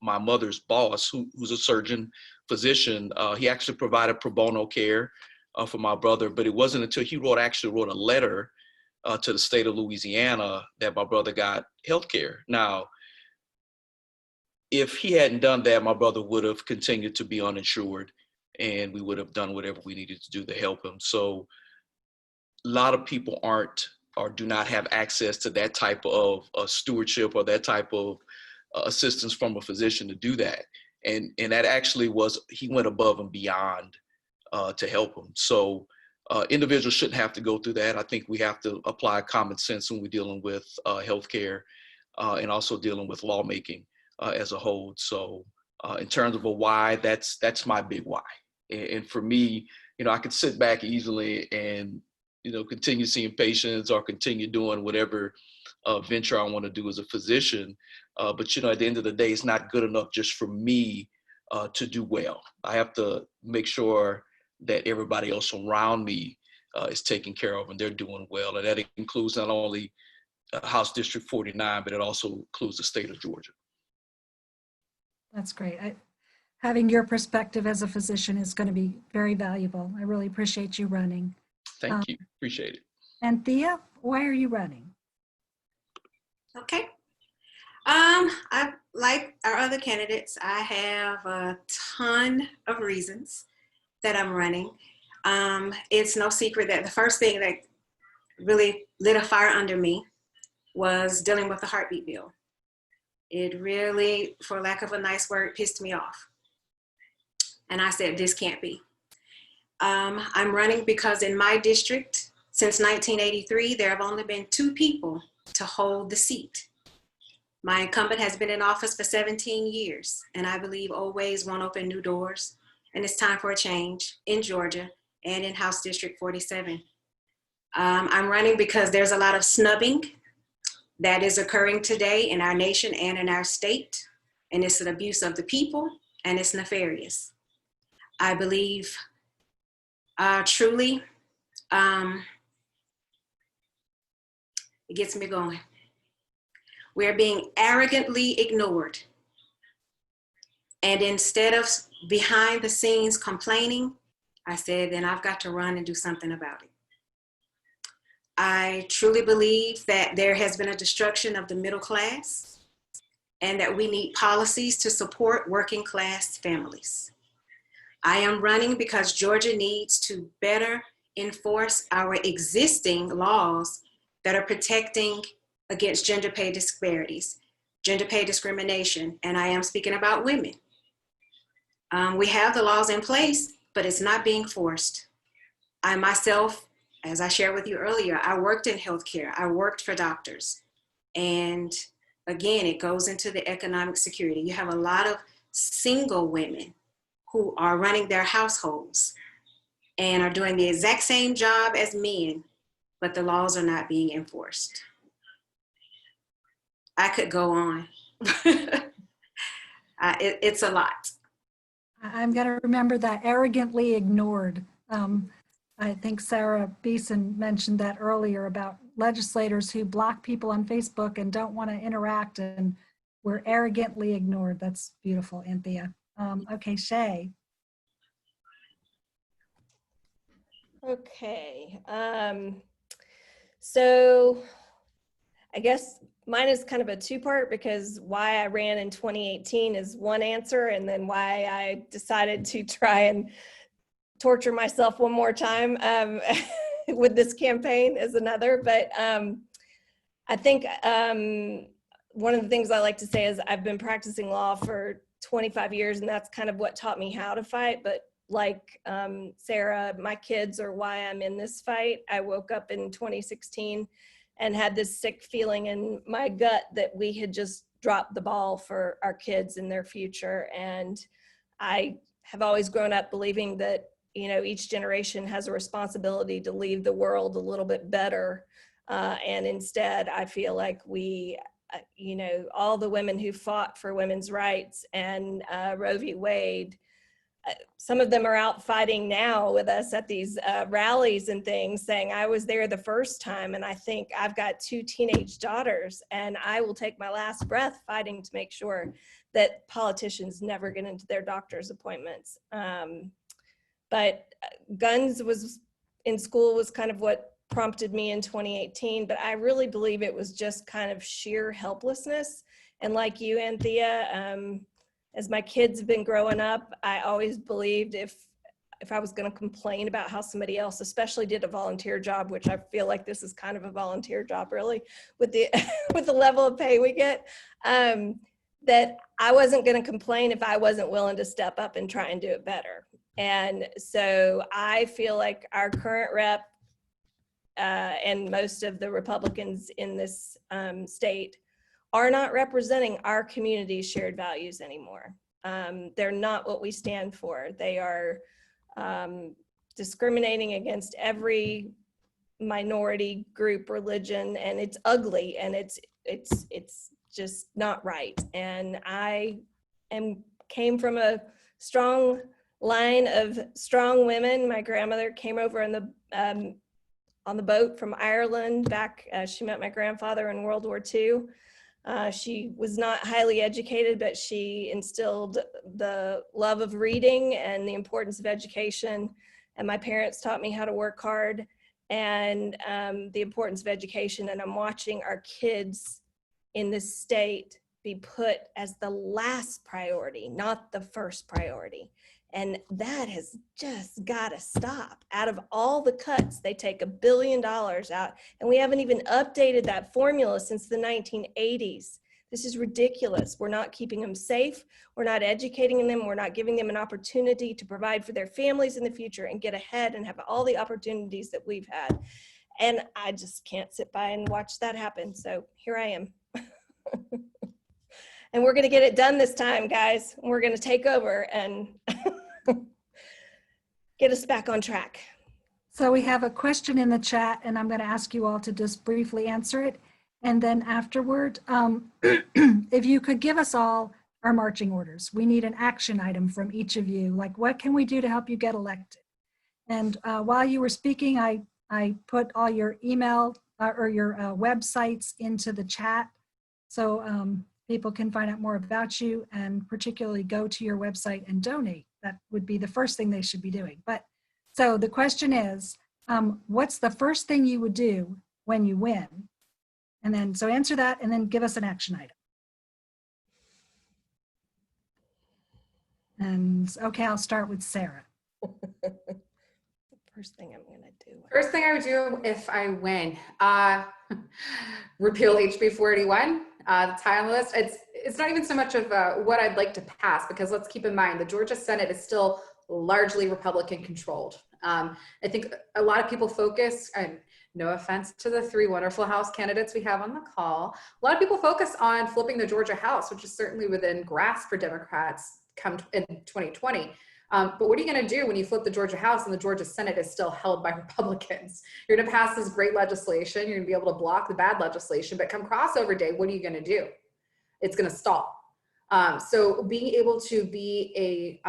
my mother's boss, who's a surgeon physician, he actually provided pro bono care for my brother, but it wasn't until he actually wrote a letter to the state of Louisiana that my brother got health care. Now, if he hadn't done that, my brother would have continued to be uninsured, and we would have done whatever we needed to do to help him. So a lot of people aren't or do not have access to that type of stewardship or that type of assistance from a physician to do that. And that actually was, he went above and beyond to help him. So individuals shouldn't have to go through that. I think we have to apply common sense when we're dealing with healthcare and also dealing with lawmaking as a whole. So in terms of a why, that's my big why. And for me, I could sit back easily and continue seeing patients or continue doing whatever venture I want to do as a physician. But, at the end of the day, it's not good enough just for me to do well. I have to make sure that everybody else around me is taken care of and they're doing well. And that includes not only House District 49, but it also includes the state of Georgia. That's great. Having your perspective as a physician is going to be very valuable. I really appreciate you running. Thank you. Appreciate it. Anthea, why are you running? Okay. Like our other candidates, I have a ton of reasons that I'm running. It's no secret that the first thing that really lit a fire under me was dealing with the heartbeat bill. It really, for lack of a nice word, pissed me off. And I said, this can't be. I'm running because in my district, since 1983, there have only been 2 people to hold the seat. My incumbent has been in office for 17 years, and I believe old ways won't open new doors, and it's time for a change in Georgia and in House District 47. I'm running because there's a lot of snubbing that is occurring today in our nation and in our state, and it's an abuse of the people, and it's nefarious. I believe truly, it gets me going. We're being arrogantly ignored. And instead of behind the scenes complaining, I said, then I've got to run and do something about it. I truly believe that there has been a destruction of the middle class and that we need policies to support working class families. I am running because Georgia needs to better enforce our existing laws that are protecting against gender pay disparities, gender pay discrimination, and I am speaking about women. We have the laws in place, but it's not being forced. I myself, as I shared with you earlier, I worked in healthcare. I worked for doctors. And again, it goes into the economic security. You have a lot of single women who are running their households and are doing the exact same job as men, but the laws are not being enforced. I could go on. It's a lot. I'm going to remember that arrogantly ignored. I think Sarah Beeson mentioned that earlier about legislators who block people on Facebook and don't want to interact and were arrogantly ignored. That's beautiful, Anthea. Okay, Shea. Okay. So I guess mine is kind of a 2-part because why I ran in 2018 is one answer, and then why I decided to try and torture myself one more time with this campaign is another. But I think one of the things I like to say is I've been practicing law for 25 years, and that's kind of what taught me how to fight. But like Sarah, my kids are why I'm in this fight. I woke up in 2016 and had this sick feeling in my gut that we had just dropped the ball for our kids and their future. And I have always grown up believing that, each generation has a responsibility to leave the world a little bit better. And instead, I feel like we, all the women who fought for women's rights and Roe v. Wade, some of them are out fighting now with us at these rallies and things, saying I was there the first time, and I think I've got 2 teenage daughters, and I will take my last breath fighting to make sure that politicians never get into their doctor's appointments. But guns in school was kind of what prompted me in 2018, but I really believe it was just kind of sheer helplessness And like you, Anthea, as my kids have been growing up, I always believed if I was going to complain about how somebody else, especially did a volunteer job, which I feel like this is kind of a volunteer job, really, with the with the level of pay we get, that I wasn't going to complain if I wasn't willing to step up and try and do it better. And so I feel like our current rep and most of the Republicans in this state are not representing our community's shared values anymore. They're not what we stand for. They are discriminating against every minority group, religion, and it's ugly, and it's just not right. And I came from a strong line of strong women. My grandmother came over on the boat from Ireland back. She met my grandfather in World War II. She was not highly educated, but she instilled the love of reading and the importance of education. And my parents taught me how to work hard and the importance of education. And I'm watching our kids in this state be put as the last priority, not the first priority. And that has just got to stop. Out of all the cuts, they take $1 billion out, and we haven't even updated that formula since the 1980s. This is ridiculous. We're not keeping them safe. We're not educating them. We're not giving them an opportunity to provide for their families in the future and get ahead and have all the opportunities that we've had. And I just can't sit by and watch that happen. So here I am. And we're going to get it done this time, guys. We're going to take over and get us back on track. So we have a question in the chat, and I'm going to ask you all to just briefly answer it. And then afterward, if you could give us all our marching orders. We need an action item from each of you. Like, what can we do to help you get elected? And while you were speaking, I put all your email or your websites into the chat. So people can find out more about you and particularly go to your website and donate. That would be the first thing they should be doing. But so the question is, what's the first thing you would do when you win? And then, so answer that and then give us an action item. And okay, I'll start with Sarah. First thing I'm gonna do. First thing I would do if I win, repeal HB 481. That's high on the list. It's not even so much of what I'd like to pass, because let's keep in mind the Georgia Senate is still largely Republican controlled. I think a lot of people focus, and no offense to the 3 wonderful House candidates we have on the call, a lot of people focus on flipping the Georgia House, which is certainly within grasp for Democrats come in 2020. But what are you going to do when you flip the Georgia House and the Georgia Senate is still held by Republicans? You're going to pass this great legislation. You're going to be able to block the bad legislation. But come crossover day, what are you going to do? It's going to stall. So being able to be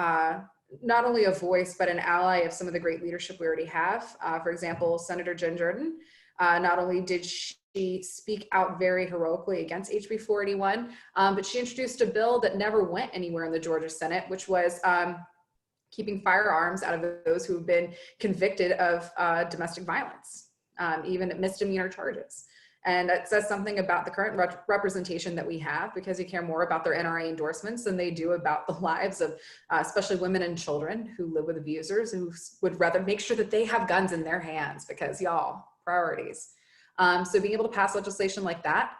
not only a voice, but an ally of some of the great leadership we already have. For example, Senator Jen Jordan, not only did she speak out very heroically against HB 481, but she introduced a bill that never went anywhere in the Georgia Senate, which was keeping firearms out of those who have been convicted of domestic violence, even misdemeanor charges. And it says something about the current representation that we have, because you care more about their NRA endorsements than they do about the lives of especially women and children who live with abusers, who would rather make sure that they have guns in their hands, because y'all, priorities. So being able to pass legislation like that,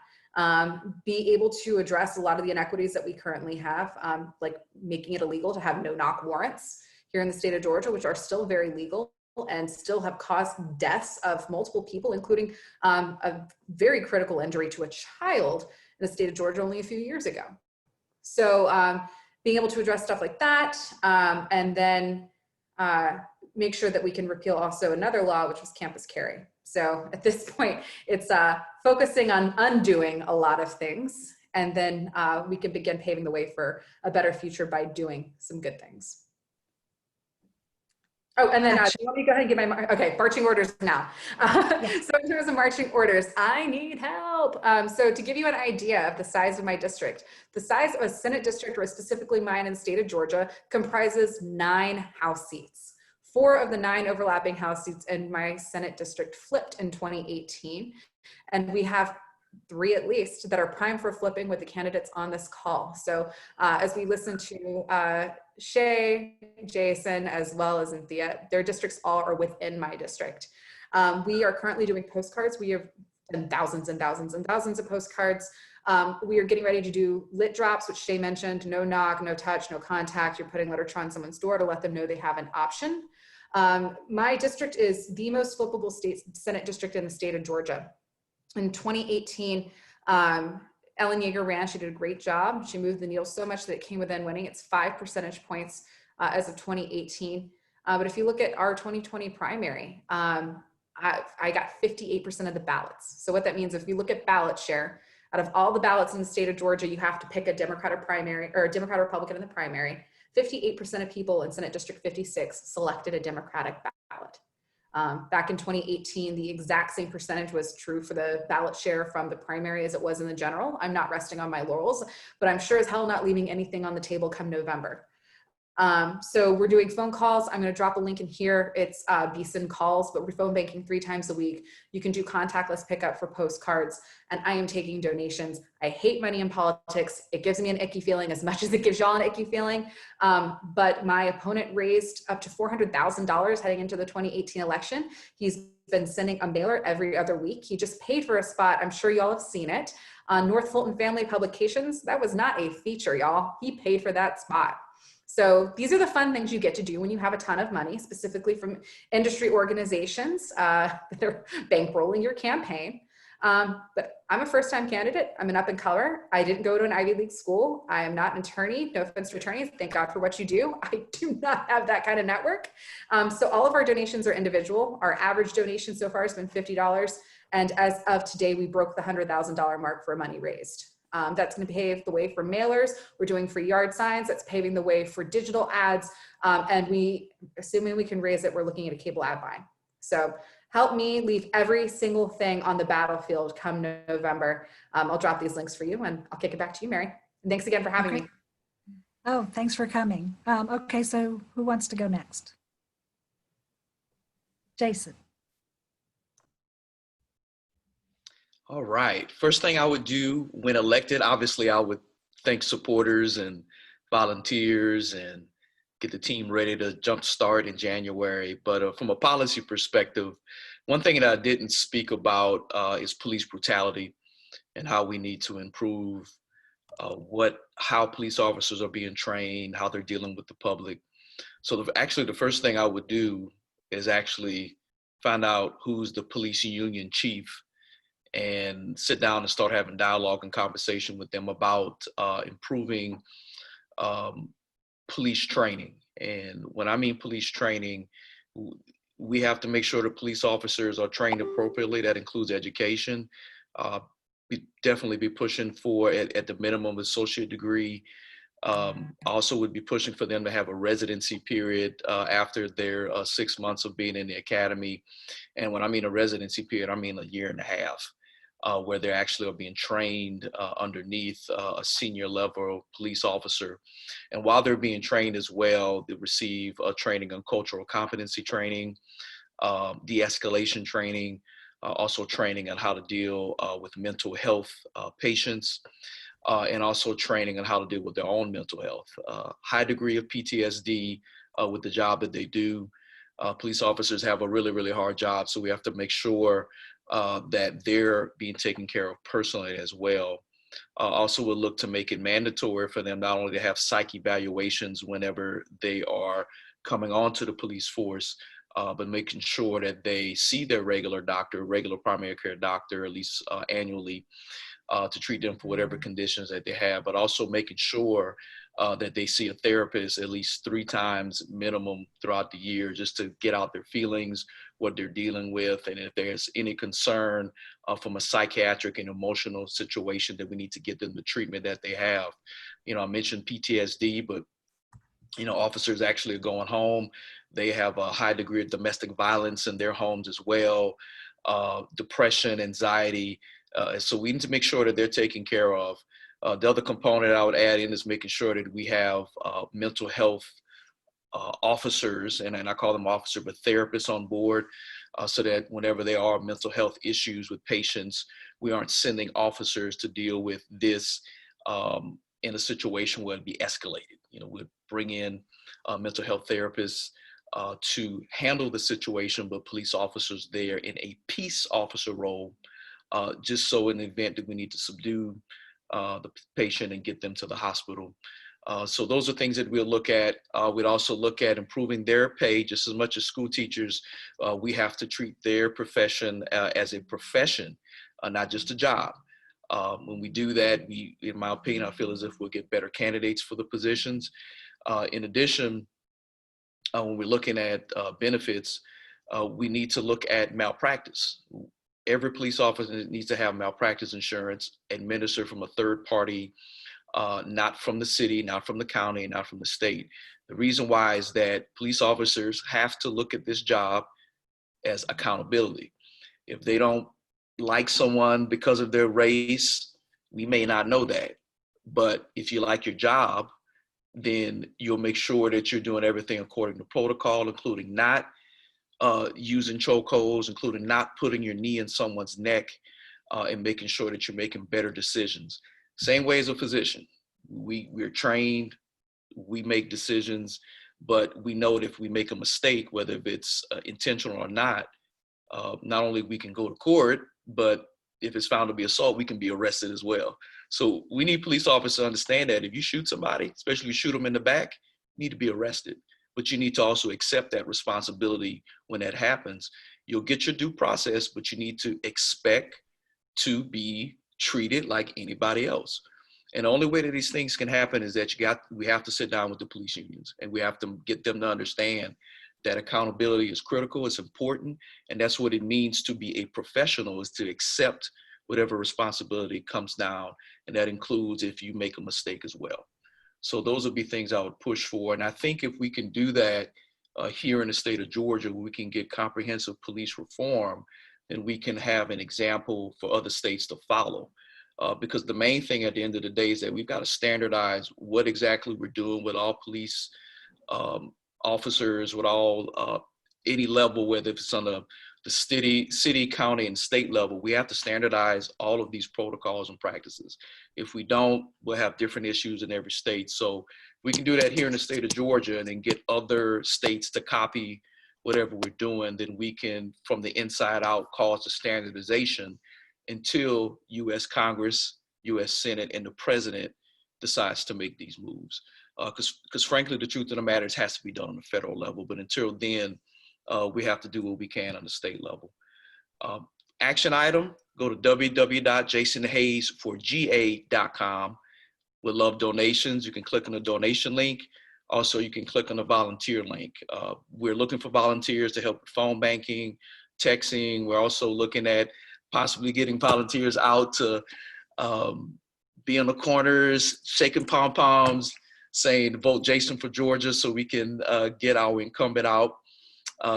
be able to address a lot of the inequities that we currently have, like making it illegal to have no-knock warrants here in the state of Georgia, which are still very legal and still have caused deaths of multiple people, including a very critical injury to a child in the state of Georgia only a few years ago. So being able to address stuff like that, and then make sure that we can repeal also another law, which was campus carry. So at this point, it's focusing on undoing a lot of things, and then we can begin paving the way for a better future by doing some good things. Oh, and then you want me to go ahead and get my, marching orders now. So in terms of marching orders, I need help. So to give you an idea of the size of my district, the size of a Senate district, or specifically mine in the state of Georgia, comprises 9 House seats. 4 of the 9 overlapping House seats in my Senate district flipped in 2018. And we have 3 at least that are primed for flipping with the candidates on this call. So as we listen to Shea, Jason, as well as Anthea, their districts all are within my district. We are currently doing postcards. We have done thousands and thousands and thousands of postcards. We are getting ready to do lit drops, which Shea mentioned, no knock, no touch, no contact. You're putting literature on someone's door to let them know they have an option. My district is the most flippable Senate district in the state of Georgia. In 2018, Ellen Yeager ran. She did a great job. She moved the needle so much that it came within winning. It's 5 percentage points as of 2018. But if you look at our 2020 primary, I got 58% of the ballots. So what that means, if you look at ballot share, out of all the ballots in the state of Georgia, you have to pick a Democrat or primary, or a Democrat or Republican in the primary. 58% of people in Senate District 56 selected a Democratic ballot. Back in 2018, the exact same percentage was true for the ballot share from the primary as it was in the general. I'm not resting on my laurels, but I'm sure as hell not leaving anything on the table come November. So we're doing phone calls. I'm going to drop a link in here. It's Beeson calls, but we're phone banking 3 times a week. You can do contactless pickup for postcards, and I am taking donations. I hate money in politics. It gives me an icky feeling as much as it gives y'all an icky feeling. But my opponent raised up to $400,000 heading into the 2018 election. He's been sending a mailer every other week. He just paid for a spot. I'm sure y'all have seen it on North Fulton Family Publications. That was not a feature, y'all. He paid for that spot. So these are the fun things you get to do when you have a ton of money, specifically from industry organizations that are bankrolling your campaign. But I'm a first-time candidate. I'm an up-and-comer. I didn't go to an Ivy League school. I am not an attorney. No offense to attorneys. Thank God for what you do. I do not have that kind of network. So all of our donations are individual. Our average donation so far has been $50. And as of today, we broke the $100,000 mark for money raised. That's going to pave the way for mailers. We're doing free yard signs. That's paving the way for digital ads. And assuming we can raise it, we're looking at a cable ad buy. So help me leave every single thing on the battlefield come November. I'll drop these links for you, and I'll kick it back to you, Mary. And thanks again for having me. Oh, thanks for coming. Okay, so who wants to go next? Jason. All right. First thing I would do when elected, obviously I would thank supporters and volunteers and get the team ready to jumpstart in January. But from a policy perspective, one thing that I didn't speak about is police brutality and how we need to improve how police officers are being trained, how they're dealing with the public. So actually the first thing I would do is actually find out who's the police union chief and sit down and start having dialogue and conversation with them about improving police training. And when I mean police training, we have to make sure the police officers are trained appropriately. That includes education. We definitely be pushing for, at the minimum, associate degree. Also would be pushing for them to have a residency period after their 6 months of being in the academy. And when I mean a residency period, I mean a year and a half. Where they actually are being trained underneath a senior level police officer. And while they're being trained as well, they receive training on cultural competency training, de-escalation training, also training on how to deal with mental health patients, and also training on how to deal with their own mental health. High degree of PTSD with the job that they do. Police officers have a really, really hard job, so we have to make sure that they're being taken care of personally as well. Also would look to make it mandatory for them not only to have psych evaluations whenever they are coming onto the police force, but making sure that they see their regular primary care doctor, at least annually, to treat them for whatever conditions that they have, but also making sure that they see a therapist at least 3 times minimum throughout the year, just to get out their feelings, what they're dealing with, and if there's any concern from a psychiatric and emotional situation, that we need to get them the treatment that they have. I mentioned PTSD, but officers actually are going home. They have a high degree of domestic violence in their homes as well, depression, anxiety. So we need to make sure that they're taken care of. The other component I would add in is making sure that we have mental health officers, and I call them officers, but therapists on board. so that whenever there are mental health issues with patients, we aren't sending officers to deal with this in a situation where it'd be escalated. You know, we'd bring in mental health therapists to handle the situation, but police officers there in a peace officer role, just so in the event that we need to subdue the patient and get them to the hospital. So those are things that we'll look at. We'd also look at improving their pay just as much as school teachers. We have to treat their profession as a profession, not just a job. When we do that, we, in my opinion, I feel as if we'll get better candidates for the positions. In addition, when we're looking at benefits, we need to look at malpractice. Every police officer needs to have malpractice insurance administered from a third party, not from the city, not from the county, not from the state. The reason why is that police officers have to look at this job as accountability. If they don't like someone because of their race, we may not know that. But if you like your job, then you'll make sure that you're doing everything according to protocol, including not using chokeholds, including not putting your knee in someone's neck, and making sure that you're making better decisions. Same way as a physician. We're trained, we make decisions, but we know that if we make a mistake, whether it's intentional or not only we can go to court, but if it's found to be assault, we can be arrested as well. So we need police officers to understand that if you shoot somebody, especially if you shoot them in the back, you need to be arrested. But you need to also accept that responsibility when that happens. You'll get your due process, but you need to expect to be treated like anybody else. And the only way that these things can happen is that we have to sit down with the police unions, and we have to get them to understand that accountability is critical, it's important, and that's what it means to be a professional, is to accept whatever responsibility comes down, and that includes if you make a mistake as well. So those would be things I would push for, and I think if we can do that here in the state of Georgia, we can get comprehensive police reform, then we can have an example for other states to follow. Because the main thing at the end of the day is that we've got to standardize what exactly we're doing with all police officers, with all any level, whether it's on the city, county, and state level. We have to standardize all of these protocols and practices. If we don't, we'll have different issues in every state. So we can do that here in the state of Georgia and then get other states to copy whatever we're doing, then we can, from the inside out, cause the standardization until U.S. Congress, U.S. Senate, and the president decides to make these moves. Because frankly, the truth of the matter is it has to be done on the federal level. But until then, we have to do what we can on the state level. Action item, go to www.jasonhayesforga.com. We love donations. You can click on the donation link. Also, you can click on the volunteer link. We're looking for volunteers to help with phone banking, texting. We're also looking at possibly getting volunteers out to be on the corners, shaking pom-poms, saying vote Jason for Georgia so we can get our incumbent out.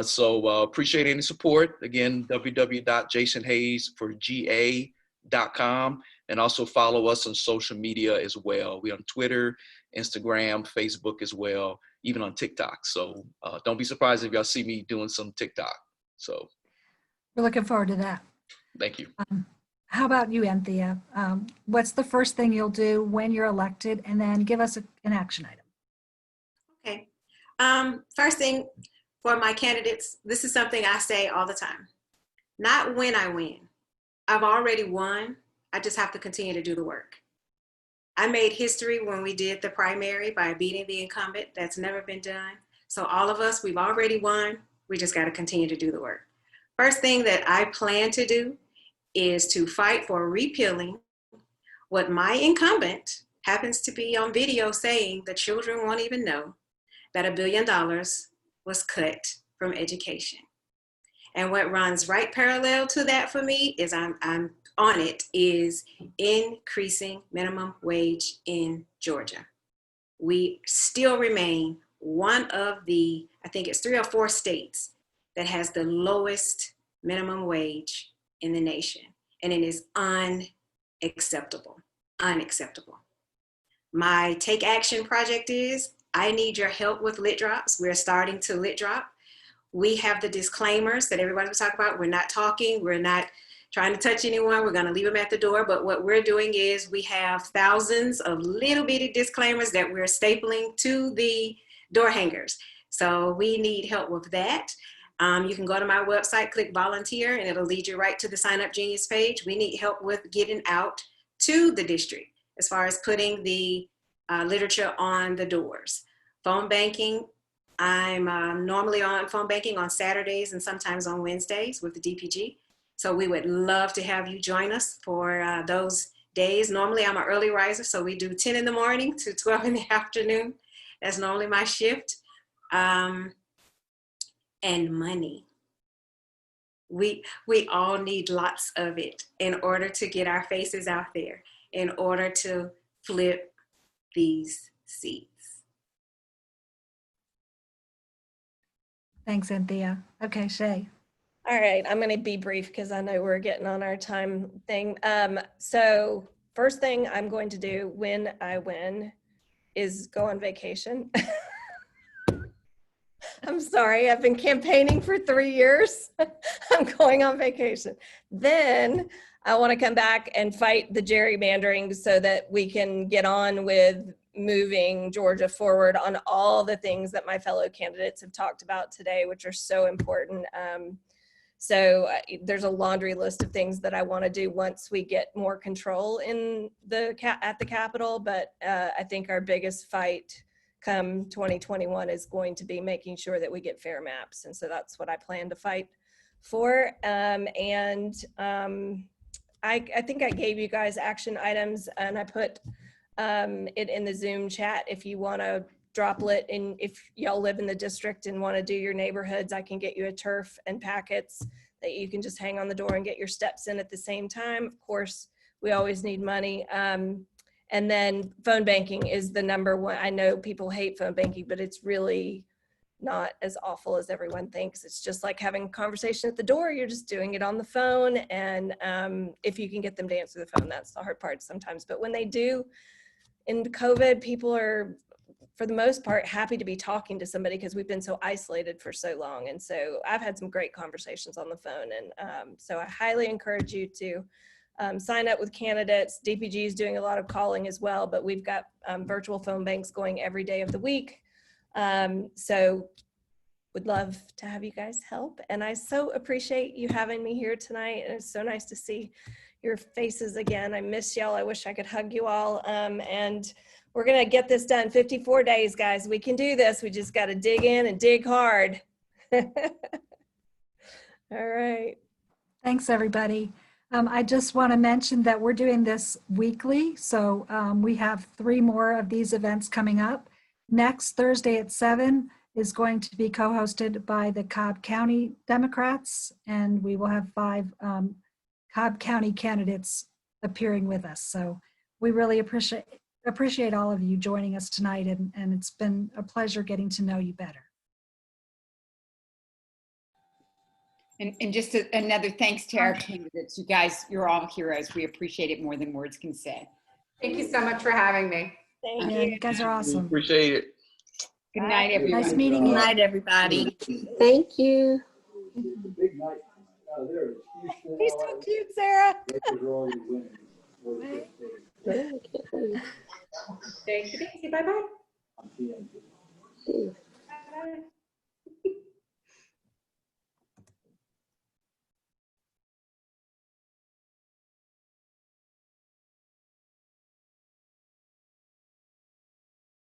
So appreciate any support. Again, www.jasonhayesforga.com, and also follow us on social media as well. We're on Twitter, Instagram, Facebook as well, even on TikTok. So don't be surprised if y'all see me doing some TikTok. So We're looking forward to that. thank you. How about you, Anthea? What's the first thing you'll do when you're elected? And then give us an action item. Okay. First thing for my candidates, this is something I say all the time. Not when I win. I've already won. I just have to continue to do the work. I made history when we did the primary by beating the incumbent. That's never been done. So all of us, we've already won. We just got to continue to do the work. First thing that I plan to do is to fight for repealing what my incumbent happens to be on video saying the children won't even know that $1 billion was cut from education. And what runs right parallel to that for me is I'm on it is increasing minimum wage in Georgia. We still remain one of the, I think it's 3 or 4 states that has the lowest minimum wage in the nation. And it is unacceptable, unacceptable. My Take Action project is, I need your help with lit drops. We're starting to lit drop. We have the disclaimers that everybody was talking about. We're not talking, we're not trying to touch anyone. We're gonna leave them at the door. But what we're doing is we have thousands of little bitty disclaimers that we're stapling to the door hangers. So we need help with that. You can go to my website, click volunteer, and it'll lead you right to the Sign Up Genius page. We need help with getting out to the district as far as putting the literature on the doors. Phone banking, I'm normally on phone banking on Saturdays and sometimes on Wednesdays with the DPG. So we would love to have you join us for those days. Normally I'm an early riser, so we do 10 in the morning to 12 in the afternoon. That's normally my shift. And money. We all need lots of it in order to get our faces out there, in order to flip these seats. Thanks, Anthea. Okay, Shea. All right, I'm going to be brief because I know we're getting on our time thing. So first thing I'm going to do when I win is go on vacation. I'm sorry, I've been campaigning for 3 years. I'm going on vacation. Then I want to come back and fight the gerrymandering so that we can get on with moving Georgia forward on all the things that my fellow candidates have talked about today, which are so important. So there's a laundry list of things that I want to do once we get more control in at the Capitol. But I think our biggest fight come 2021 is going to be making sure that we get fair maps. And so that's what I plan to fight for. I think I gave you guys action items and I put it in the Zoom chat. If you want to droplet and if y'all live in the district and want to do your neighborhoods, I can get you a turf and packets that you can just hang on the door and get your steps in at the same time. Of course, we always need money. And then phone banking is the number one. I know people hate phone banking, but it's really not as awful as everyone thinks. It's just like having a conversation at the door. You're just doing it on the phone. And if you can get them to answer the phone, that's the hard part sometimes. But when they do, in COVID, people are, for the most part, happy to be talking to somebody because we've been so isolated for so long. And so I've had some great conversations on the phone. And so I highly encourage you to sign up with candidates. DPG is doing a lot of calling as well, but we've got virtual phone banks going every day of the week. So would love to have you guys help. And I so appreciate you having me here tonight. And it's so nice to see your faces again. I miss y'all. I wish I could hug you all. And we're gonna get this done. 54 days, guys. We can do this. We just gotta dig in and dig hard. All right. Thanks, everybody. I just want to mention that we're doing this weekly. So we have 3 more of these events coming up. Next Thursday at 7 is going to be co-hosted by the Cobb County Democrats, and we will have 5 Cobb County candidates appearing with us. So we really appreciate all of you joining us tonight, and it's been a pleasure getting to know you better. And just another thanks to our candidates. You guys, you're all heroes. We appreciate it more than words can say. Thank you so much for having me. Thank Yeah, you. you guys are awesome. Appreciate it. Good night, everyone. Nice meeting you. Good night, everybody. Thank you. He's so cute, Sarah. Thank you, Daisy. Bye-bye. See you. Bye-bye.